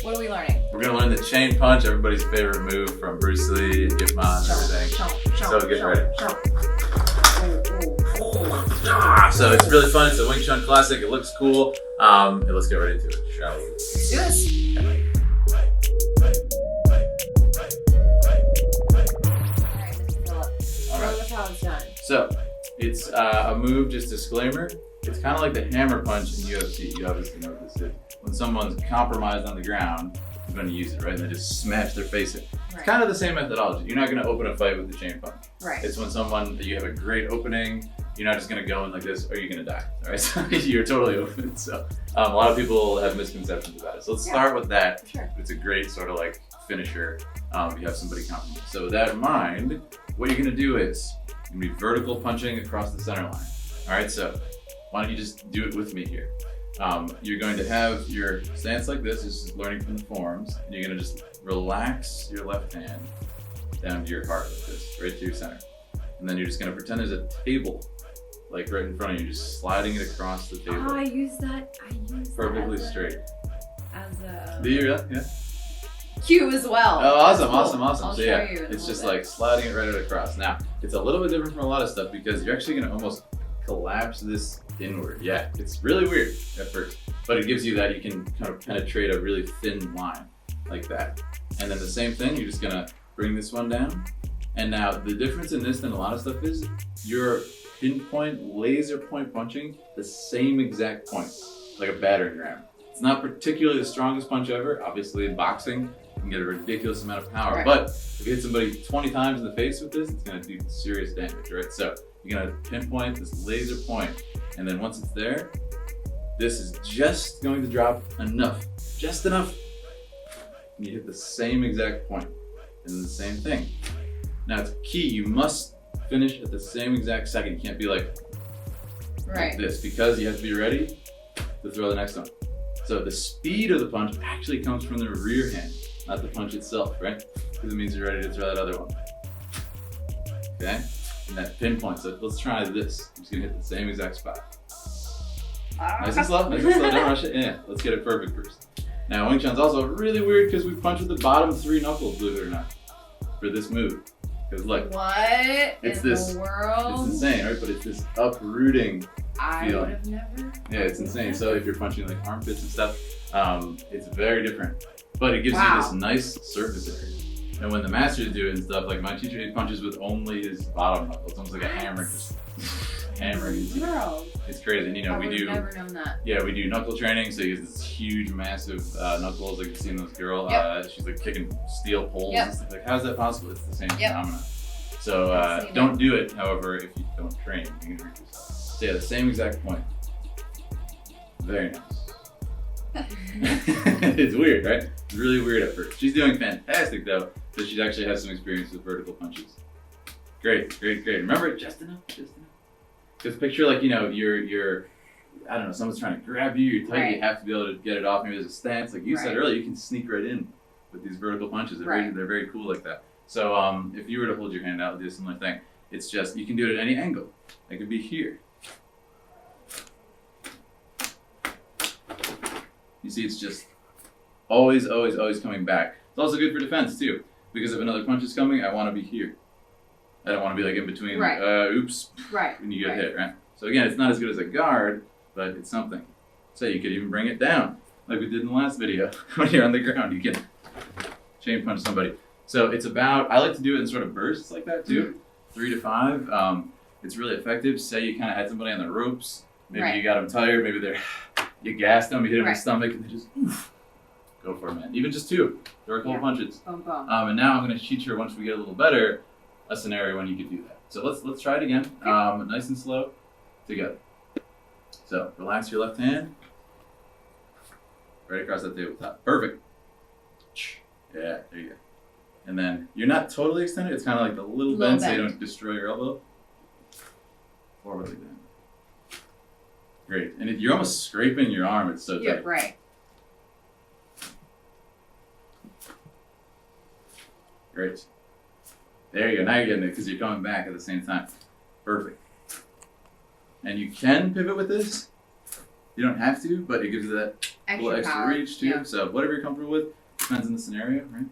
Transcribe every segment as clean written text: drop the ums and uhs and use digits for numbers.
What are we learning? We're gonna learn the chain punch, everybody's favorite move from Bruce Lee and Ip Man and everything. So get ready. So it's really fun. It's a Wing Chun classic. It looks cool. Let's get right into it, shall we? Let's do this. Alright, Mr. Phillip. Show us how it's done. So it's a move, just disclaimer. It's kind of like the hammer punch in UFC. You obviously know what this is. When someone's compromised on the ground, you're going to use it, right? And they just smash their face in. It's kind of the same methodology. You're not going to open a fight with the chain punch. Right. It's when you have a great opening, you're not just going to go in like this or you're going to die, all right? So you're totally open. So a lot of people have misconceptions about it. So let's start with that. Sure. It's a great sort of like finisher if you have somebody compromised. So with that in mind, what you're going to do is you're going to be vertical punching across the center line. All right, so why don't you just do it with me here? You're going to have your stance like this, just learning from the forms, and you're going to just relax your left hand down to your heart like this, right to your center. And then you're just going to pretend there's a table, like right in front of you, just sliding it across the table. Oh, I use that Perfectly straight. As a Do you really? Yeah. cue as well. Oh, awesome, Cool. awesome. I'll So show yeah, you in a it's just little like sliding it right across. Now, it's a little bit different from a lot of stuff because you're actually going to almost collapse this inward. Yeah, it's really weird at first, but it gives you that you can kind of penetrate a really thin line like that. And then the same thing, you're just gonna bring this one down. And now the difference in this than a lot of stuff is you're pinpoint, laser point punching the same exact point, like a battering ram. It's not particularly the strongest punch ever. Obviously in boxing, you can get a ridiculous amount of power, Right. but if you hit somebody 20 times in the face with this, it's gonna do serious damage, right? So you're gonna pinpoint this laser point, and then once it's there, this is just going to drop enough, just enough. And you hit the same exact point, and then the same thing. Now it's key, you must finish at the same exact second. You can't be like this, because you have to be ready to throw the next one. So the speed of the punch actually comes from the rear hand, not the punch itself, right? Because it means you're ready to throw that other one. Okay? And that pinpoint. So let's try this. I'm just gonna hit the same exact spot. Nice and slow, don't rush it. Yeah, let's get it perfect first. Now Wing Chun's also really weird because we punch with the bottom 3 knuckles, believe it or not, for this move. Because look, what it's in this, the world? it's insane, right? But it's this uprooting I feeling. would have never. Yeah, it's insane. So if you're punching like armpits and stuff, it's very different. But it gives you this nice surface area. And when the masters do it and stuff, like my teacher, he punches with only his bottom knuckle. It's almost like a hammer, just hammering his teeth. It's crazy. And I would have never known that. Yeah, we do knuckle training, so you get this huge, massive knuckles, like you've seen this girl. She's like kicking steel poles and stuff. Like, how's that possible? It's the same phenomenon. So don't do it, however, if you don't train. You can hurt yourself. So yeah, the same exact point. Very nice. It's weird, right? It's really weird at first. She's doing fantastic though, because she actually has some experience with vertical punches. Great, great, great. Remember, just enough. Because picture like, you're, I don't know, someone's trying to grab you, you're tight, you have to be able to get it off. Maybe there's a stance, like you said earlier, you can sneak right in with these vertical punches. They're very cool like that. So if you were to hold your hand out and do a similar thing, it's just, you can do it at any angle. It could be here. You see, it's just always coming back. It's also good for defense too, because if another punch is coming, I want to be here. I don't want to be like in between, oops, when you get hit, right? So again, it's not as good as a guard, but it's something. So you could even bring it down, like we did in the last video. When you're on the ground, you can chain punch somebody. So it's about, I like to do it in sort of bursts like that too, 3 to 5. It's really effective. Say you kind of had somebody on the ropes, maybe you got them tired, maybe you gassed them, you hit them in the stomach, and they just, go for it, man. Even just 2, vertical punches. Boom, boom. And now I'm going to teach her, once we get a little better, a scenario when you can do that. So let's try it again, nice and slow, together. So relax your left hand, right across that tabletop. Perfect. Yeah, there you go. And then you're not totally extended, it's kind of like the little bend so you don't destroy your elbow. Forward like that. Great. And you're almost scraping your arm, it's so tight. Right. Great. There you go. Now you're getting it because you're coming back at the same time. Perfect. And you can pivot with this. You don't have to, but it gives you that a little extra power. reach too. Yeah. So whatever you're comfortable with, depends on the scenario, right?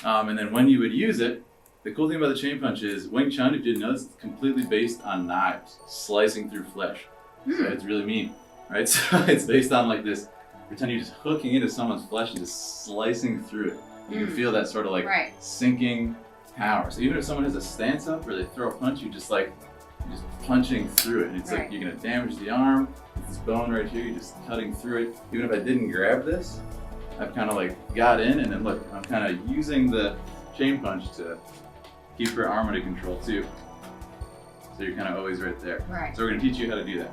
And then when you would use it, the cool thing about the chain punch is Wing Chun, if you didn't know this, it's completely based on knives slicing through flesh. So it's really mean, right? So it's based on like this, pretend you're just hooking into someone's flesh and just slicing through it. You can feel that sort of like sinking power. So even if someone has a stance up or they throw a punch, you're just punching through it. And it's like you're gonna damage the arm. With this bone right here, you're just cutting through it. Even if I didn't grab this, I've kind of like got in, and then look, I'm kind of using the chain punch to keep her arm under control too. So you're kind of always right there. Right. So we're gonna teach you how to do that.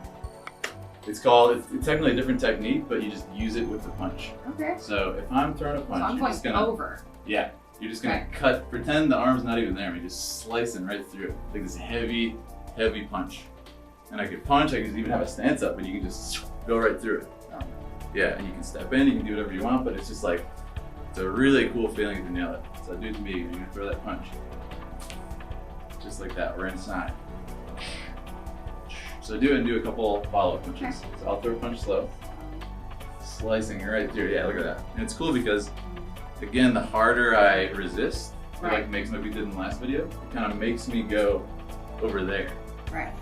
It's technically a different technique, but you just use it with the punch. Okay. So if I'm throwing a punch, So I'm you're going just gonna over. Yeah, you're just gonna cut. Pretend the arm's not even there. And you're just slicing right through it, like this heavy, heavy punch. And I could punch. I could even have a stance up, and you can just go right through it. Oh. Yeah, and you can step in. You can do whatever you want, but it's just like it's a really cool feeling to nail it. So do it to me. You're gonna throw that punch, just like that. We're inside. So do it and do a couple follow-up punches. Okay. So I'll throw a punch slow. Slicing right through. Yeah, look at that. And it's cool because, again, the harder I resist, like it makes like we did in the last video, it kind of makes me go over there. Right.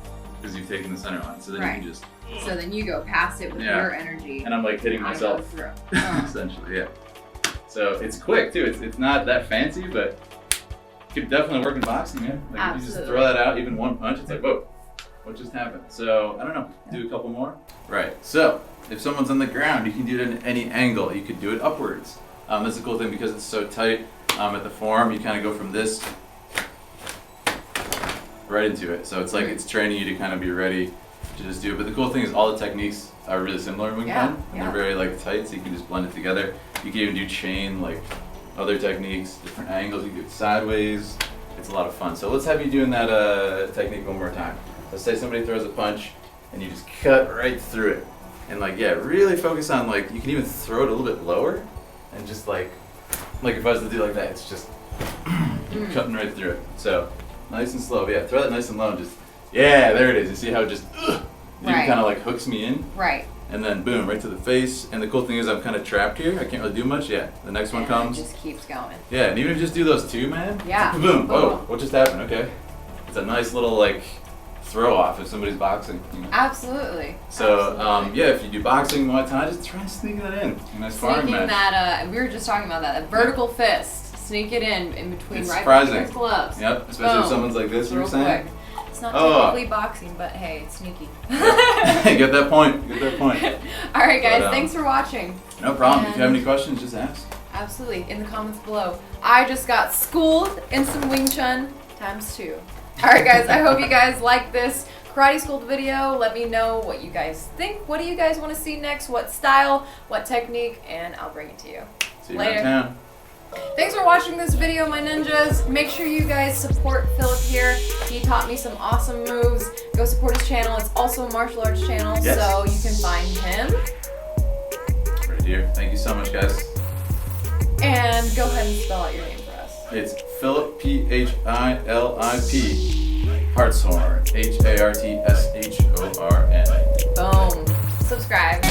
Because you've taken the center line. So then you can just... So then you go past it with your energy. And I'm like hitting myself. Through. Essentially, yeah. So it's quick too. It's not that fancy, but it could definitely work in boxing, man. Like if you just throw that out, even one punch, it's like, whoa. What just happened? So, I don't know, do a couple more. Right, so if someone's on the ground, you can do it at any angle. You could do it upwards. That's a cool thing because it's so tight at the forearm, you kind of go from this right into it. So it's like it's training you to kind of be ready to just do it. But the cool thing is all the techniques are really similar in Wing Chun. And they're very like tight, so you can just blend it together. You can even do chain, like other techniques, different angles. You can do it sideways. It's a lot of fun. So let's have you doing that technique one more time. Let's say somebody throws a punch and you just cut right through it. And like, yeah, really focus on like, you can even throw it a little bit lower and just like if I was to do like that, it's just cutting right through it. So nice and slow. Yeah, throw that nice and low and just, yeah, there it is. You see how it just, kind of like hooks me in? Right. And then boom, right to the face. And the cool thing is I'm kind of trapped here. I can't really do much. Yeah, the next one comes. It just keeps going. Yeah, and even if you just do those two, man. Yeah. Boom. Whoa, what just happened? Okay. It's a nice little like throw off if somebody's boxing. You know? Absolutely. So yeah, if you do boxing, Muay Thai, just try and sneak that in. Nice sparring match. That, we were just talking about that vertical fist. Sneak it in between it's right surprising. between his gloves. Yep, especially if someone's like this, you were saying? Quick. It's not typically boxing, but hey, it's sneaky. Get that point. Get that point. All right, guys, thanks for watching. No problem. If you have any questions, just ask. Absolutely, in the comments below. I just got schooled in some Wing Chun ×2. All right, guys, I hope you guys like this Karate School video. Let me know what you guys think. What do you guys want to see next? What style? What technique? And I'll bring it to you. See you around town. Thanks for watching this video, my ninjas. Make sure you guys support Philip here. He taught me some awesome moves. Go support his channel. It's also a martial arts channel, so you can find him. Right here. Thank you so much, guys. And go ahead and spell out your name for us. It's Philip, Philip, Hartshorn, Hartshorn. Boom. Subscribe.